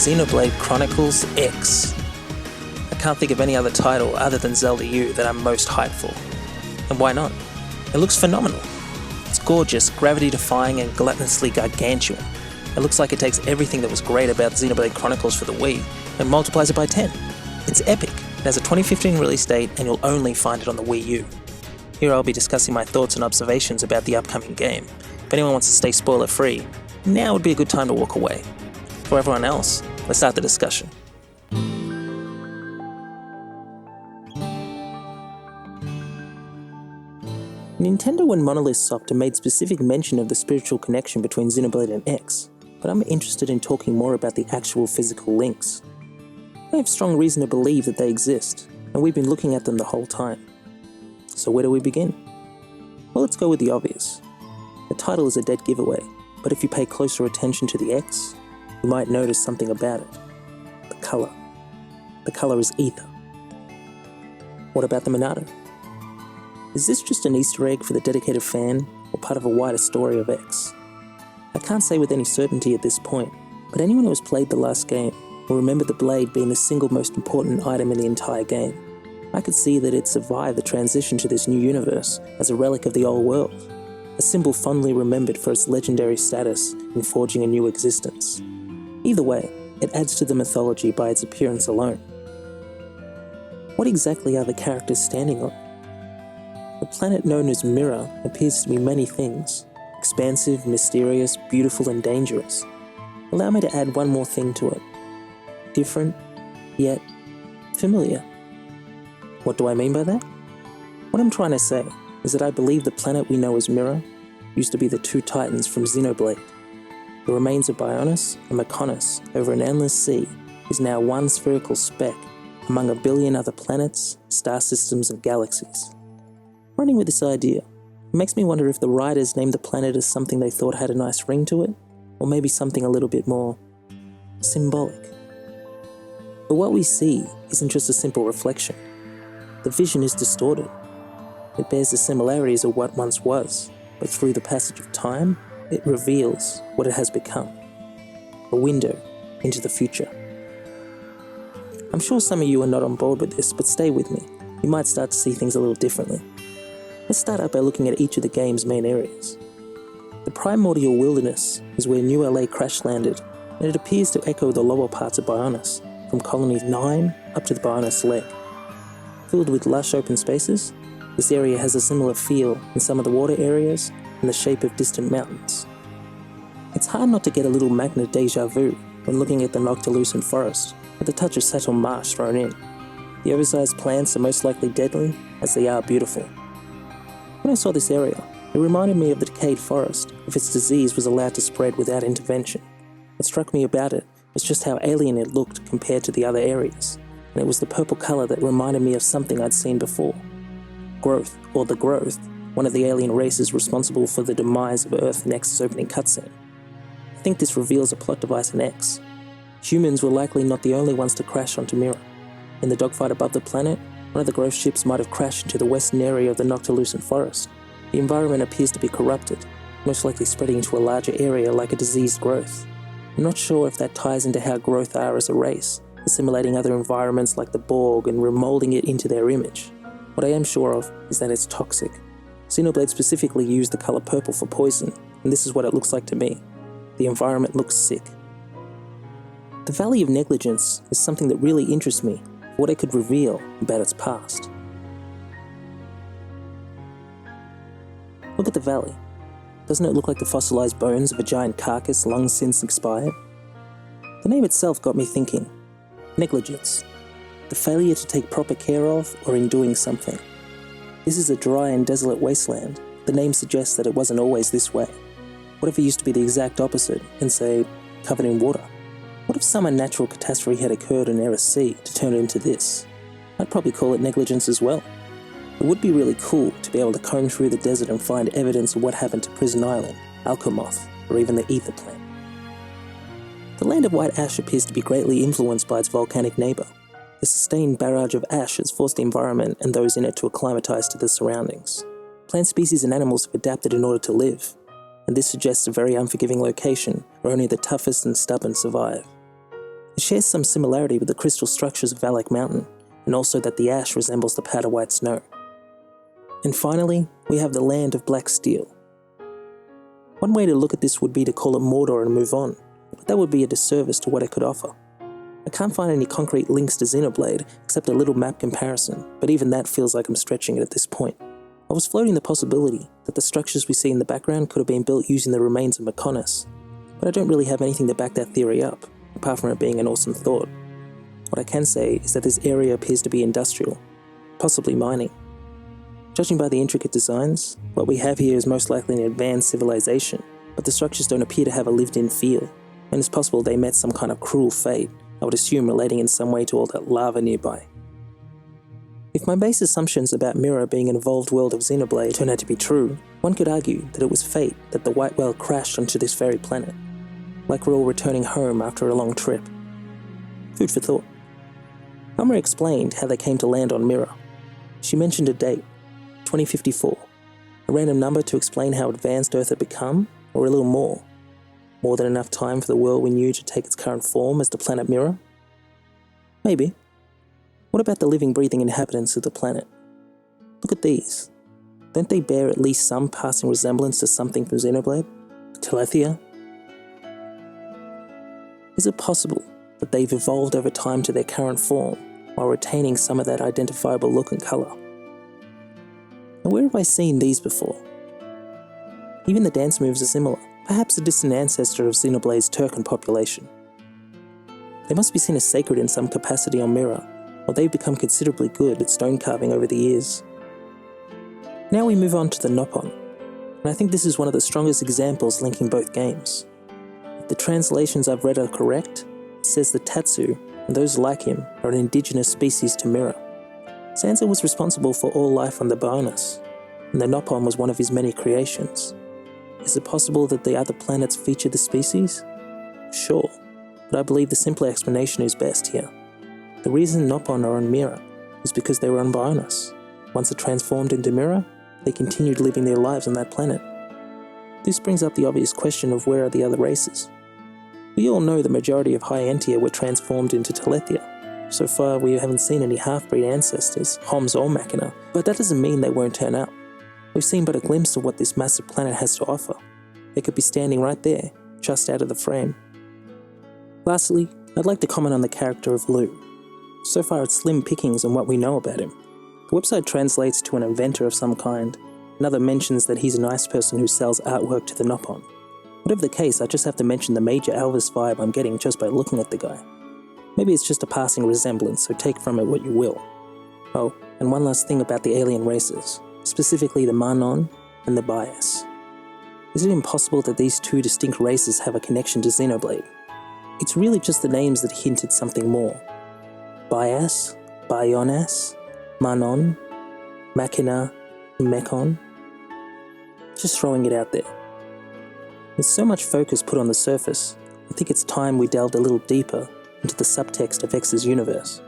Xenoblade Chronicles X. I can't think of any other title other than Zelda U that I'm most hyped for. And why not? It looks phenomenal. It's gorgeous, gravity-defying and gluttonously gargantuan. It looks like it takes everything that was great about Xenoblade Chronicles for the Wii and multiplies it by 10. It's epic. It has a 2015 release date and you'll only find it on the Wii U. Here I'll be discussing my thoughts and observations about the upcoming game. If anyone wants to stay spoiler-free, now would be a good time to walk away. For everyone else, let's start the discussion. Nintendo and Monolith Soft have made specific mention of the spiritual connection between Xenoblade and X, but I'm interested in talking more about the actual physical links. I have strong reason to believe that they exist, and we've been looking at them the whole time. So where do we begin? Well, let's go with the obvious. The title is a dead giveaway, but if you pay closer attention to the X, you might notice something about it. The color. The color is ether. What about the Minato? Is this just an Easter egg for the dedicated fan, or part of a wider story of X? I can't say with any certainty at this point, but anyone who has played the last game will remember the blade being the single most important item in the entire game. I could see that it survived the transition to this new universe as a relic of the old world, a symbol fondly remembered for its legendary status in forging a new existence. Either way, it adds to the mythology by its appearance alone. What exactly are the characters standing on? The planet known as Mirror appears to be many things: expansive, mysterious, beautiful and dangerous. Allow me to add one more thing to it. Different, yet familiar. What do I mean by that? What I'm trying to say is that I believe the planet we know as Mirror used to be the two titans from Xenoblade. The remains of Bionis and Mechonis over an endless sea is now one spherical speck among a billion other planets, star systems and galaxies. Running with this idea, it makes me wonder if the writers named the planet as something they thought had a nice ring to it, or maybe something a little bit more symbolic. But what we see isn't just a simple reflection. The vision is distorted. It bears the similarities of what once was, but through the passage of time, it reveals what it has become. A window into the future. I'm sure some of you are not on board with this, but stay with me. You might start to see things a little differently. Let's start out by looking at each of the game's main areas. The primordial wilderness is where New LA crash landed, and it appears to echo the lower parts of Bionis, from Colony 9 up to the Bionis leg. Filled with lush open spaces, this area has a similar feel in some of the water areas and the shape of distant mountains. It's hard not to get a little magna deja vu when looking at the Noctilucent forest, with a touch of Saturn marsh thrown in. The oversized plants are most likely deadly, as they are beautiful. When I saw this area, it reminded me of the decayed forest if its disease was allowed to spread without intervention. What struck me about it was just how alien it looked compared to the other areas, and it was the purple colour that reminded me of something I'd seen before. Growth, or the Growth, one of the alien races responsible for the demise of Earth in X's opening cutscene. I think this reveals a plot device in X. Humans were likely not the only ones to crash onto Mirror. In the dogfight above the planet, one of the Growth ships might have crashed into the western area of the Noctilucent forest. The environment appears to be corrupted, most likely spreading into a larger area like a diseased growth. I'm not sure if that ties into how Growth are as a race, assimilating other environments like the Borg and remolding it into their image. What I am sure of is that it's toxic. Xenoblade specifically used the colour purple for poison, and this is what it looks like to me. The environment looks sick. The Valley of Negligence is something that really interests me, for what it could reveal about its past. Look at the valley. Doesn't it look like the fossilized bones of a giant carcass long since expired? The name itself got me thinking. Negligence. The failure to take proper care of or in doing something. This is a dry and desolate wasteland. The name suggests that it wasn't always this way. What if it used to be the exact opposite and, say, covered in water? What if some unnatural catastrophe had occurred in Era C to turn it into this? I'd probably call it negligence as well. It would be really cool to be able to comb through the desert and find evidence of what happened to Prison Island, Alchemoth, or even the Ether Planet. The land of white ash appears to be greatly influenced by its volcanic neighbour. The sustained barrage of ash has forced the environment and those in it to acclimatise to the surroundings. Plant species and animals have adapted in order to live, and this suggests a very unforgiving location where only the toughest and stubborn survive. It shares some similarity with the crystal structures of Valak Mountain, and also that the ash resembles the powder white snow. And finally, we have the land of black steel. One way to look at this would be to call it Mordor and move on, but that would be a disservice to what it could offer. I can't find any concrete links to Xenoblade, except a little map comparison, but even that feels like I'm stretching it at this point. I was floating the possibility that the structures we see in the background could have been built using the remains of Mechonis, but I don't really have anything to back that theory up, apart from it being an awesome thought. What I can say is that this area appears to be industrial, possibly mining. Judging by the intricate designs, what we have here is most likely an advanced civilization, but the structures don't appear to have a lived-in feel, and it's possible they met some kind of cruel fate, I would assume relating in some way to all that lava nearby. If my base assumptions about Mirror being an evolved world of Xenoblade turn out to be true, one could argue that it was fate that the white whale crashed onto this very planet, like we're all returning home after a long trip. Food for thought. Mama explained how they came to land on Mirror. She mentioned a date, 2054, a random number to explain how advanced Earth had become, or a little more. More than enough time for the world we knew to take its current form as the planet Mirror? Maybe. What about the living, breathing inhabitants of the planet? Look at these. Don't they bear at least some passing resemblance to something from Xenoblade? Telethia? Is it possible that they've evolved over time to their current form, while retaining some of that identifiable look and colour? And where have I seen these before? Even the dance moves are similar, perhaps a distant ancestor of Xenoblade's Turkan population. They must be seen as sacred in some capacity on Mirror, or they've become considerably good at stone carving over the years. Now we move on to the Nopon, and I think this is one of the strongest examples linking both games. If the translations I've read are correct, it says the Tatsu, and those like him, are an indigenous species to Mirror. Sansa was responsible for all life on the Bionis, and the Nopon was one of his many creations. Is it possible that the other planets feature the species? Sure, but I believe the simpler explanation is best here. The reason Nopon are on Mirror is because they were on Bionis. Once it transformed into Mirror, they continued living their lives on that planet. This brings up the obvious question of where are the other races? We all know the majority of High Entia were transformed into Telethia. So far we haven't seen any half-breed ancestors, Homs or Machina, but that doesn't mean they won't turn up. We've seen but a glimpse of what this massive planet has to offer. They could be standing right there, just out of the frame. Lastly, I'd like to comment on the character of Lou. So far it's slim pickings on what we know about him. The website translates to an inventor of some kind. Another mentions that he's a nice person who sells artwork to the Nopon. Whatever the case, I just have to mention the major Elvis vibe I'm getting just by looking at the guy. Maybe it's just a passing resemblance, so take from it what you will. Oh, and one last thing about the alien races, specifically the Manon and the Bias. Is it impossible that these two distinct races have a connection to Xenoblade? It's really just the names that hinted something more. Bias, Bionas, Manon, Machina, Mechon. Just throwing it out there. With so much focus put on the surface, I think it's time we delved a little deeper into the subtext of X's universe.